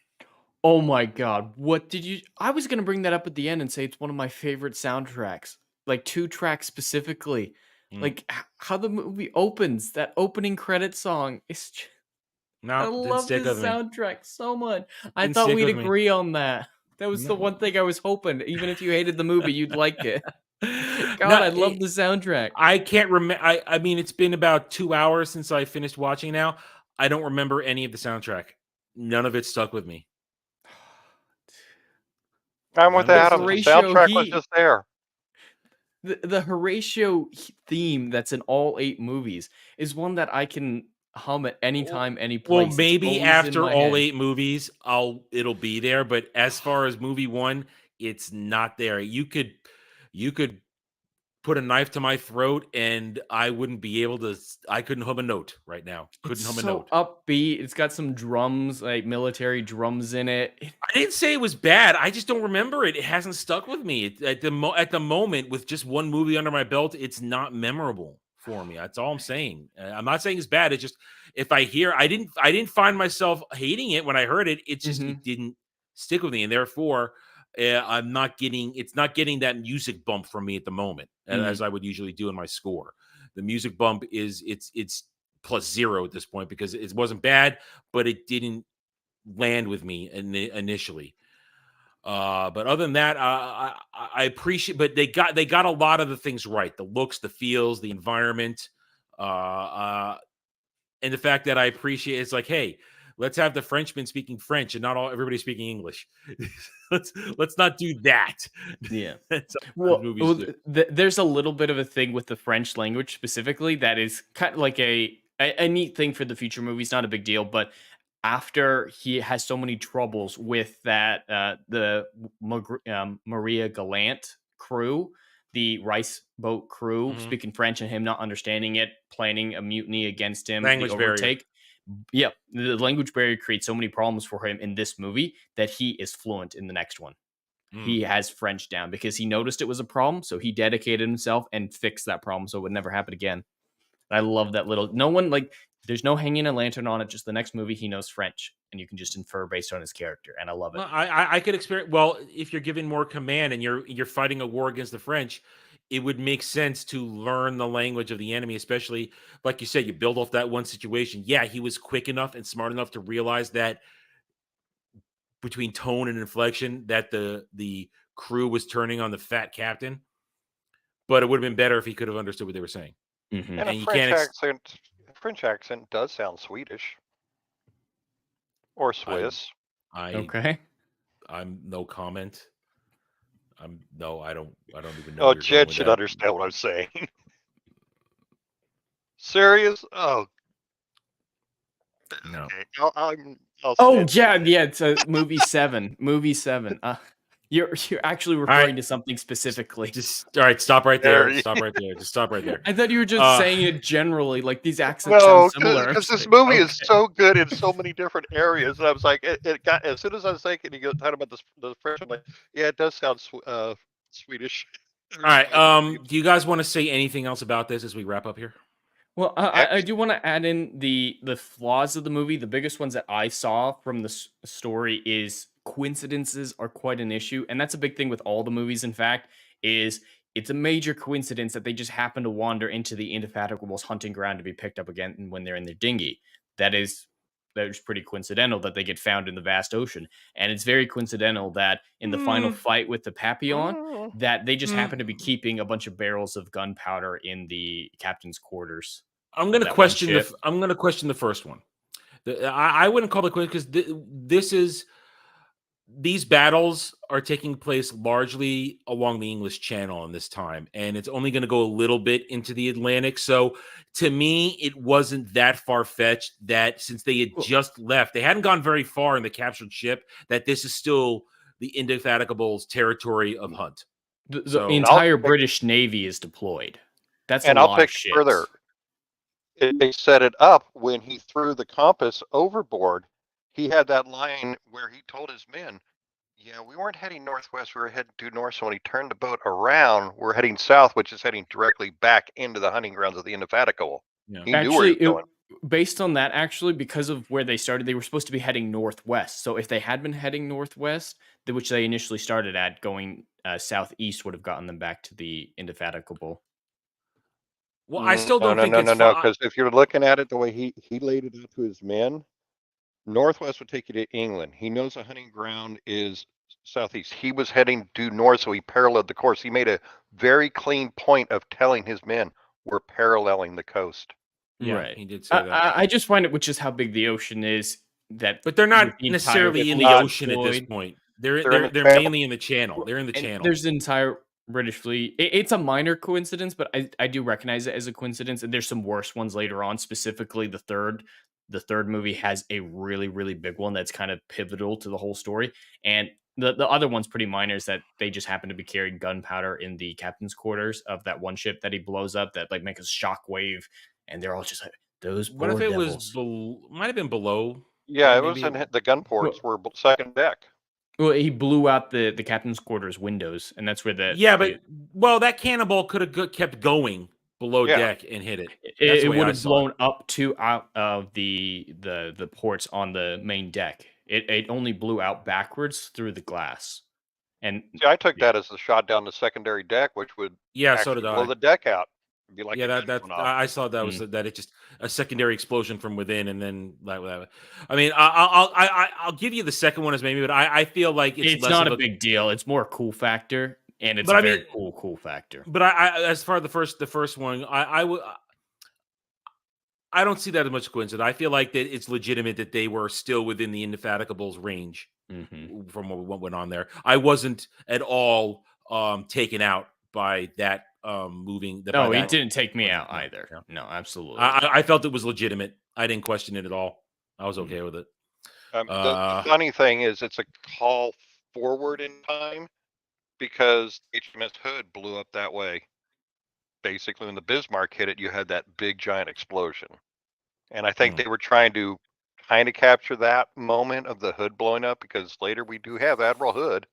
Oh my god, what did you? I was gonna bring that up at the end and say it's one of my favorite soundtracks. Like 2 tracks specifically. Like how the movie opens, that opening credit song is. I No, didn't love stick this with me. soundtrack so much. I Didn't thought stick we'd with me. agree on that. That was the No. one thing I was hoping. Even if you hated the movie, you'd like it. God, No, I love the soundtrack. I can't remember. I mean, it's been about 2 hours since I finished watching now. I don't remember any of the soundtrack. None of it stuck with me. I'm with None of it Adam. The Horatio soundtrack was Heat. just there. The Horatio theme that's in all 8 movies is one that I can hum at any time, any place. Well, It's maybe always in after my all head. 8 movies, it'll be there. But as far as movie 1, it's not there. You could put a knife to my throat, and I wouldn't be able to. I couldn't hum a note right now. Couldn't It's hum a so note. upbeat. It's got some drums, like military drums in it. I didn't say it was bad. I just don't remember it. It hasn't stuck with me. At the moment, with just one movie under my belt, it's not memorable for me. That's all I'm saying. I'm not saying it's bad. It's just if I hear, I didn't find myself hating it when I heard it. It's just it didn't stick with me, and therefore, I'm not getting. It's not getting that music bump from me at the moment, as I would usually do in my score. The music bump is it's +0 at this point because it wasn't bad, but it didn't land with me initially. But other than that, I appreciate. But they got a lot of the things right: the looks, the feels, the environment, and the fact that I appreciate. It's like, hey, let's have the Frenchman speaking French and not everybody speaking English. let's not do that. Yeah. Well, there's a little bit of a thing with the French language specifically that is kind of like a neat thing for the future movies. Not a big deal, but after he has so many troubles with that, the Maria Gallant crew, the rice boat crew, speaking French and him not understanding it, planning a mutiny against him, language the barrier. overtake. Yeah, the language barrier creates so many problems for him in this movie that he is fluent in the next one. He has French down because he noticed it was a problem, so he dedicated himself and fixed that problem so it would never happen again. I love that little. No one there's no hanging a lantern on it. Just the next movie, he knows French, and you can just infer based on his character, and I love it. Well, I could experience. Well, if you're given more command and you're fighting a war against the French, it would make sense to learn the language of the enemy, especially like you said, you build off that one situation. Yeah, he was quick enough and smart enough to realize that between tone and inflection that the crew was turning on the fat captain. But it would have been better if he could have understood what they were saying. And a French accent does sound Swedish or Swiss. Okay. I'm no comment. I don't even know. Oh, Jed should understand what I'm saying. Serious? Oh. No. Okay. Yeah, it's a movie 7. Movie 7. You're actually referring to something specifically. All right, stop right there. Stop right there. Just stop right there. I thought you were just saying it generally, like these accents sound similar. Because this movie is so good in so many different areas, and I was like, it got as soon as I was thinking, you go talking about the French, I'm like, yeah, it does sound Swedish. All right. Do you guys want to say anything else about this as we wrap up here? Well, I do want to add in the flaws of the movie. The biggest ones that I saw from the story is coincidences are quite an issue, and that's a big thing with all the movies. In fact, is it's a major coincidence that they just happen to wander into the Indefatigable's hunting ground to be picked up again when they're in their dinghy. That is pretty coincidental that they get found in the vast ocean, and it's very coincidental that in the final fight with the Papillon, that they just happen to be keeping a bunch of barrels of gunpowder in the captain's quarters. I'm going to question the first one. I wouldn't call it because this is these battles are taking place largely along the English Channel in this time, and it's only going to go a little bit into the Atlantic. So to me, it wasn't that far-fetched that since they had just left, they hadn't gone very far in the captured ship, that this is still the Indefatigable's territory of hunt. The entire British Navy is deployed. That's a lot of ships. Further. They set it up when he threw the compass overboard. He had that line where he told his men, yeah, we weren't heading northwest, we were heading due north. So when he turned the boat around, we're heading south, which is heading directly back into the hunting grounds of the Indefatigable. Yeah. He knew where he was going. Based on that, actually, because of where they started, they were supposed to be heading northwest. So if they had been heading northwest, which they initially started at, going southeast would have gotten them back to the Indefatigable. Well, I still don't think it's no, because if you're looking at it the way he laid it out to his men, northwest would take you to England. He knows the hunting ground is southeast. He was heading due north, so he paralleled the course. He made a very clean point of telling his men, we're paralleling the coast. Yeah, right. He did say that. I just find it with just how big the ocean is but they're not necessarily in the ocean at this point. They're mainly in the channel. They're in the channel. There's the entire British fleet. It's a minor coincidence, but I do recognize it as a coincidence. And there's some worse ones later on. Specifically, the third movie has a really, really big one that's kind of pivotal to the whole story. And the other one's pretty minor, is that they just happen to be carrying gunpowder in the captain's quarters of that one ship that he blows up that like makes a shockwave, and they're all just like, those poor What if it devils. might have been below? Yeah, it was in the gun ports were second deck. Well, he blew out the captain's quarters windows, and that's where that cannonball could have kept going below deck and hit it. It would have blown up to out of the ports on the main deck. It only blew out backwards through the glass. And see, I took that as the shot down the secondary deck, which would so did blow the deck out. Be like I saw that was that it just a secondary explosion from within, and then that. I mean, I'll give you the second one as maybe, but I feel like it's less not of a big deal. It's more a cool factor, and it's a very cool factor. But as far as the first one, I don't see that as much coincidence. I feel like that it's legitimate that they were still within the Indefatigable's range from what went on there. I wasn't at all taken out by that. Moving. No, it didn't take me out either. Yeah. No, absolutely. I felt it was legitimate. I didn't question it at all. I was okay with it. The funny thing is, it's a call forward in time because HMS Hood blew up that way. Basically, when the Bismarck hit it, you had that big giant explosion, and I think they were trying to kind of capture that moment of the Hood blowing up, because later we do have Admiral Hood.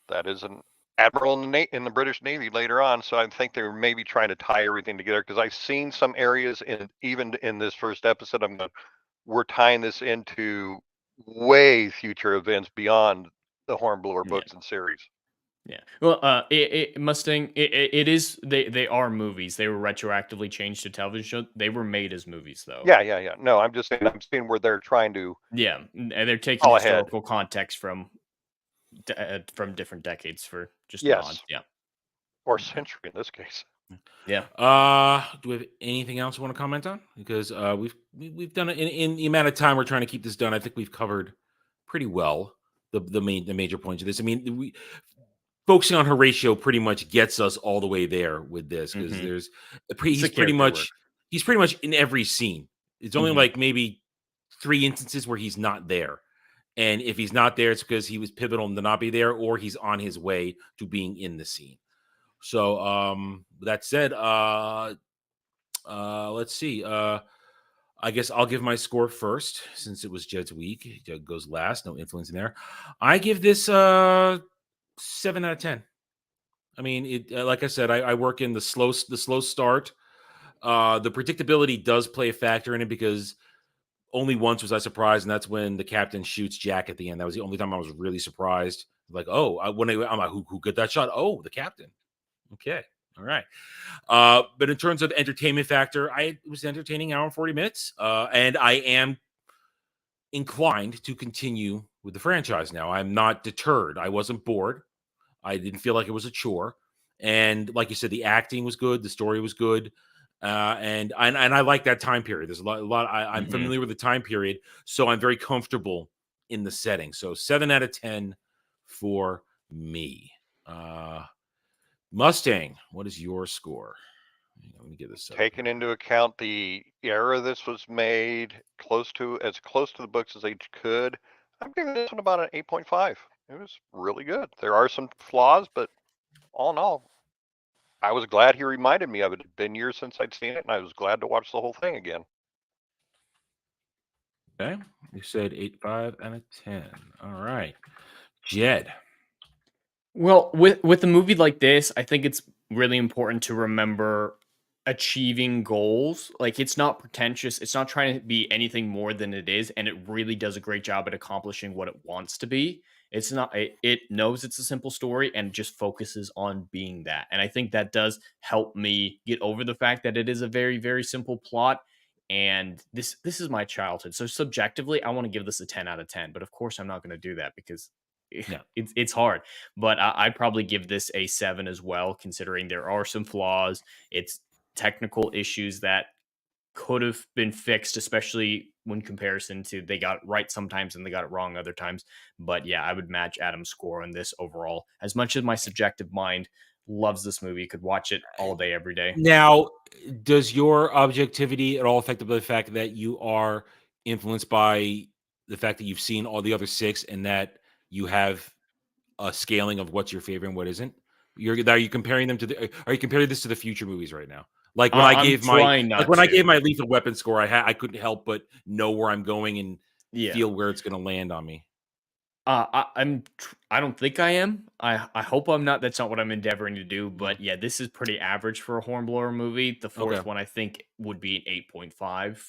That is an admiral in the British Navy later on, so I think they were maybe trying to tie everything together, because I've seen some areas even in this first episode, we're tying this into way future events beyond the Hornblower books and series. Yeah. Well, Mustang, it is, they are movies. They were retroactively changed to television shows. They were made as movies, though. Yeah. No, I'm just saying, I'm seeing where they're trying to. Yeah, and they're taking historical context from different decades for just nods. Yeah, or century in this case. Yeah. Do we have anything else you want to comment on? Because we've done it in the amount of time we're trying to keep this done. I think we've covered pretty well the major points of this. I mean, focusing on Horatio pretty much gets us all the way there with this, because he's pretty much in every scene. It's only like maybe 3 instances where he's not there. And if he's not there, it's because he was pivotal to not be there, or he's on his way to being in the scene. So that said, let's see. I guess I'll give my score first, since it was Jed's week. Jed goes last, no influence in there. I give this 7 out of 10. I mean, like I said, I work in the slow start. The predictability does play a factor in it, because only once was I surprised, and that's when the captain shoots Jack at the end. That was the only time I was really surprised. Like, I'm like, who got that shot? Oh, the captain. Okay, all right. But in terms of entertainment factor, it was entertaining, hour and 40 minutes, and I am inclined to continue with the franchise now. I'm not deterred. I wasn't bored. I didn't feel like it was a chore, and like you said, the acting was good, the story was good. And I like that time period. There's a lot. I'm familiar with the time period, so I'm very comfortable in the setting. So 7 out of 10 for me. Mustang, what is your score? Let me get this. Taking into account the era this was made, as close to the books as they could, I'm giving this one about an 8.5. It was really good. There are some flaws, but all in all, I was glad he reminded me of it. It had been years since I'd seen it, and I was glad to watch the whole thing again. Okay, you said 8.5 out of 10. All right, Jed. Well, with a movie like this, I think it's really important to remember achieving goals. Like, it's not pretentious. It's not trying to be anything more than it is, and it really does a great job at accomplishing what it wants to be. It's not. It knows it's a simple story and just focuses on being that. And I think that does help me get over the fact that it is a very, very simple plot. And this is my childhood. So subjectively, I want to give this a 10 out of 10. But of course, I'm not going to do that because it's hard. But I'd probably give this a 7 as well, considering there are some flaws. It's technical issues that could have been fixed, especially when comparison to they got it right sometimes and they got it wrong other times. But yeah, I would match Adam's score on this overall. As much as my subjective mind loves this movie, could watch it all day, every day. Now, does your objectivity at all affect the fact that you are influenced by the fact that you've seen all the other 6 and that you have a scaling of what's your favorite and what isn't? Are you comparing them to are you comparing this to the future movies right now? Like when I gave my Lethal Weapon score, I couldn't help but know where I'm going and feel where it's going to land on me. I don't think I am. I hope I'm not. That's not what I'm endeavoring to do. But yeah, this is pretty average for a Hornblower movie. The fourth one I think would be an 8.5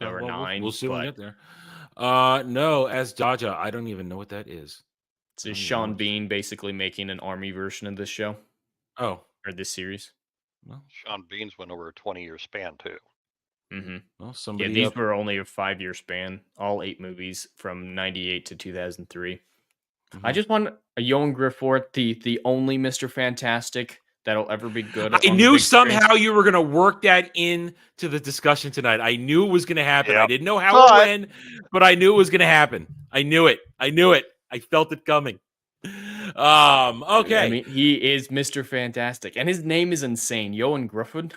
or 9. We'll see when we get there. No, as Daja, I don't even know what that is. It's Sean Bean basically making an army version of this show. Oh, or this series. Well, Sean Bean's went over a 20-year span too. Mm-hmm. Well, somebody these were only a 5-year span. All 8 movies from 98 to 2003. Mm-hmm. I just want a Johan Griffith, the only Mr. Fantastic that'll ever be good. I knew somehow you were going to work that into the discussion tonight. I knew it was going to happen. Yep. I didn't know how or when, but I knew it was going to happen. I knew it. I felt it coming. Okay. I mean, he is Mr. Fantastic, and his name is insane. Johan Griffith.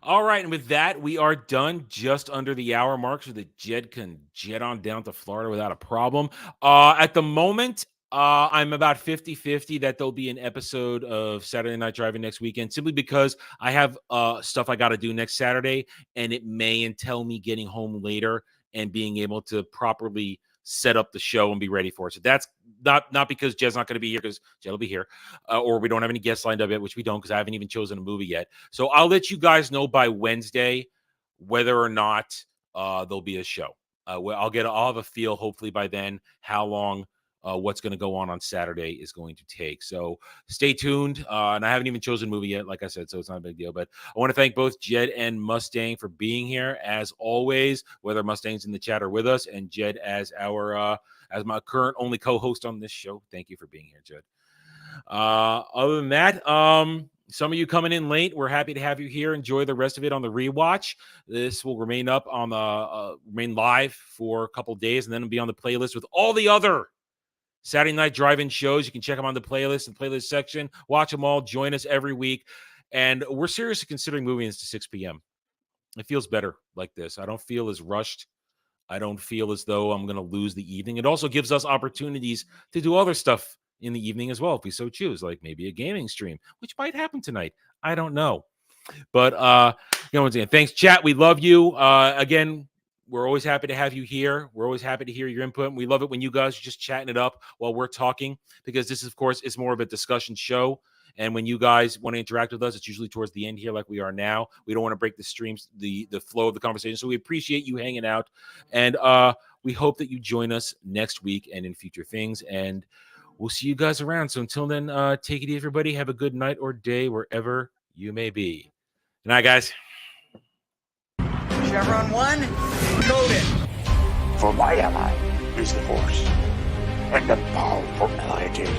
All right, and with that, we are done just under the hour mark so that Jed can jet on down to Florida without a problem. At the moment, I'm about 50-50 that there'll be an episode of Saturday Night Driving next weekend, simply because I have stuff I got to do next Saturday, and it may entail me getting home later and being able to properly set up the show and be ready for it. So that's not because Jed's not going to be here, because Jed will be here, or we don't have any guests lined up yet, which we don't, because I haven't even chosen a movie yet. So I'll let you guys know by Wednesday whether or not there'll be a show. I'll have a feel, hopefully by then, how long what's going to go on Saturday is going to take. So stay tuned. And I haven't even chosen a movie yet, like I said, so it's not a big deal. But I want to thank both Jed and Mustang for being here, as always, whether Mustang's in the chat or with us, and Jed as as my current only co-host on this show. Thank you for being here, Jed. Other than that, some of you coming in late, we're happy to have you here. Enjoy the rest of it on the rewatch. This will remain up on the remain live for a couple days, and then it'll be on the playlist with all the other Saturday Night Drive-In shows. You can check them on the playlist and playlist section. Watch them all. Join us every week. And we're seriously considering moving this to 6 p.m. It feels better like this. I don't feel as rushed. I don't feel as though I'm going to lose the evening. It also gives us opportunities to do other stuff in the evening as well, if we so choose, like maybe a gaming stream, which might happen tonight. I don't know. But, once again, thanks, chat. We love you. Again, we're always happy to have you here. We're always happy to hear your input. We love it when you guys are just chatting it up while we're talking, because this, of course, is more of a discussion show. And when you guys want to interact with us, it's usually towards the end here, like we are now. We don't want to break the streams, the flow of the conversation. So we appreciate you hanging out. And we hope that you join us next week and in future things. And we'll see you guys around. So until then, take it easy, everybody. Have a good night or day wherever you may be. Good night, guys. Chevron 1, loaded. For my ally is the Force, and the powerful ally it is.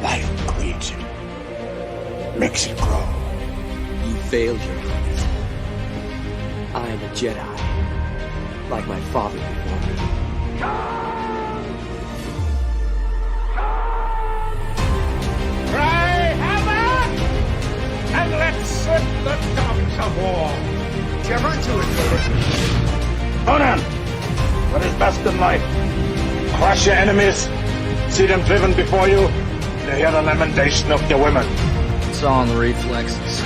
Life creates it, makes it grow. You failed, Your Highness. I am a Jedi. like my father before me. Cry havoc! And let's set the dogs of war! Chevron 2 encoded. Conan, what is best in life? Crush your enemies, see them driven before you, to hear the lamentation of your women. It's all in the reflexes.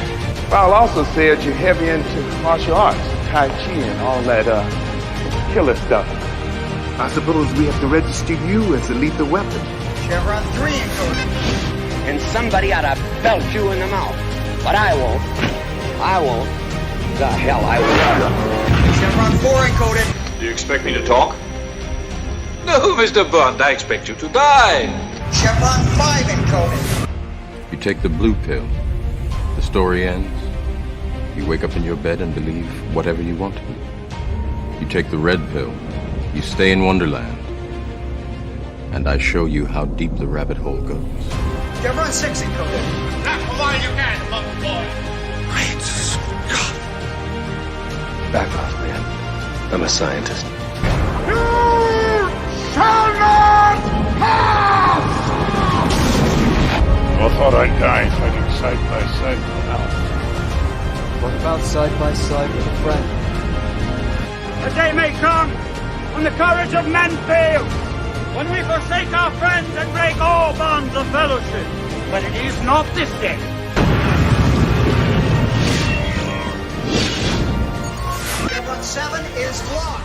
Paul also said you're heavy into martial arts, Tai Chi and all that killer stuff. I suppose we have to register you as a lethal weapon. Chevron 3 encoded. And somebody ought to belt you in the mouth. But I won't. I won't. The hell I will. Chevron 4 encoded. Do you expect me to talk? No, Mr. Bond, I expect you to die. Chevron 5 encoded. You take the blue pill. The story ends. You wake up in your bed and believe whatever you want to. You take the red pill. You stay in Wonderland. And I show you how deep the rabbit hole goes. Chevron 6 encoded. Knock the line you can, monk boy! Back off, man. I'm a scientist. You shall not pass! I thought I'd die fighting side by side with Al. What about side by side with a friend? A day may come when the courage of men fails, when we forsake our friends and break all bonds of fellowship. But it is not this day. Chevron 7 is locked.